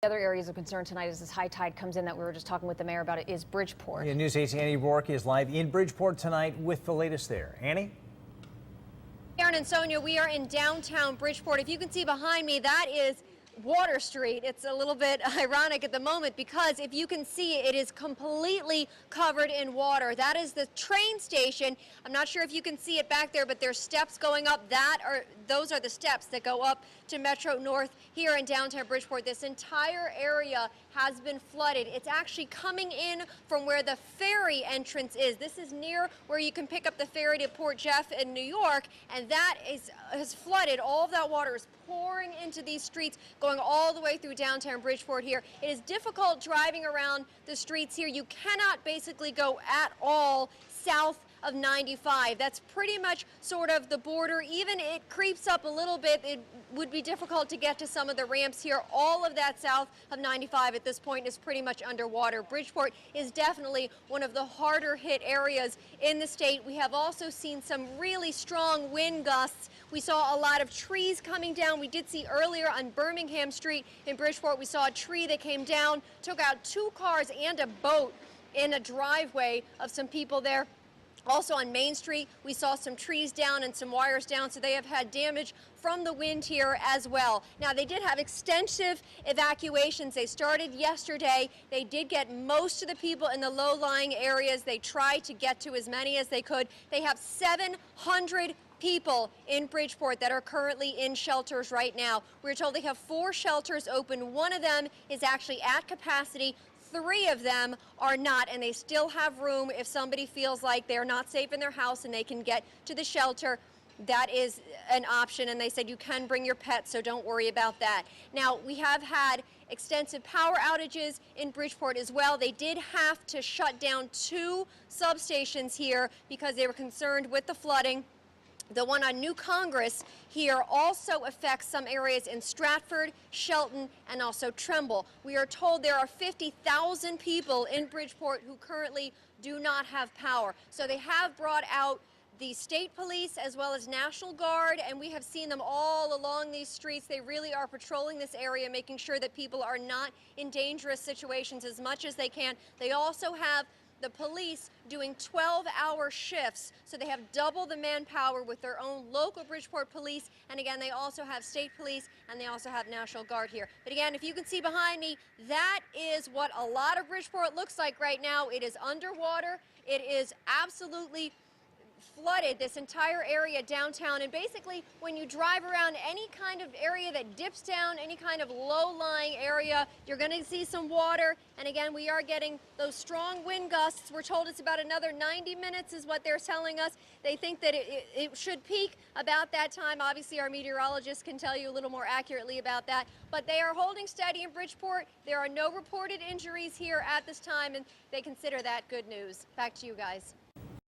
The other areas of concern tonight as this high tide comes in that we were just talking with the mayor about it is Bridgeport. Yeah, News 8's Annie Rourke is live in Bridgeport tonight with the latest there. Annie? Aaron and Sonia, we are in downtown Bridgeport. If you can see behind me, that is Water Street. It's a little bit ironic at the moment because if you can see, it is completely covered in water. That is the train station. I'm not sure if you can see it back there, but there's steps going up. Those are the steps that go up to Metro North here in downtown Bridgeport. This entire area has been flooded. It's actually coming in from where the ferry entrance is. This is near where you can pick up the ferry to Port Jeff in New York, and that has flooded. All of that water is pouring into these streets, going all the way through downtown Bridgeport here. It is difficult driving around the streets here. You cannot basically go at all south of 95. That's pretty much sort of the border. Even it creeps up a little bit, it would be difficult to get to some of the ramps here. All of that south of 95 at this point is pretty much underwater. Bridgeport is definitely one of the harder hit areas in the state. We have also seen some really strong wind gusts. We saw a lot of trees coming down. We did see earlier on Birmingham Street in Bridgeport, we saw a tree that came down, took out 2 cars and a boat in a driveway of some people there. Also on Main Street, we saw some trees down and some wires down, so they have had damage from the wind here as well. Now, they did have extensive evacuations. They started yesterday. They did get most of the people in the low-lying areas. They tried to get to as many as they could. They have 700 people in Bridgeport that are currently in shelters right now. We're told they have 4 shelters open. One of them is actually at capacity. 3 of them are not, and they still have room if somebody feels like they're not safe in their house and they can get to the shelter. That is an option, and they said you can bring your pets, so don't worry about that. Now, we have had extensive power outages in Bridgeport as well. They did have to shut down 2 substations here because they were concerned with the flooding. The one on New Congress here also affects some areas in Stratford, Shelton, and also Trumbull. We are told there are 50,000 people in Bridgeport who currently do not have power. So they have brought out the state police as well as National Guard, and we have seen them all along these streets. They really are patrolling this area, making sure that people are not in dangerous situations as much as they can. They also have the police doing 12-hour shifts, so they have double the manpower with their own local Bridgeport police, and again, they also have state police, and they also have National Guard here. But again, if you can see behind me, that is what a lot of Bridgeport looks like right now. It is underwater. It is absolutely flooded, this entire area downtown, and basically when you drive around any kind of area that dips down, any kind of low-lying area, you're going to see some water. And again, we are getting those strong wind gusts. We're told it's about another 90 minutes is what they're telling us. They think that it should peak about that time. Obviously, our meteorologists can tell you a little more accurately about that, but they are holding steady in Bridgeport. There are no reported injuries here at this time, and they consider that good news. Back to you guys.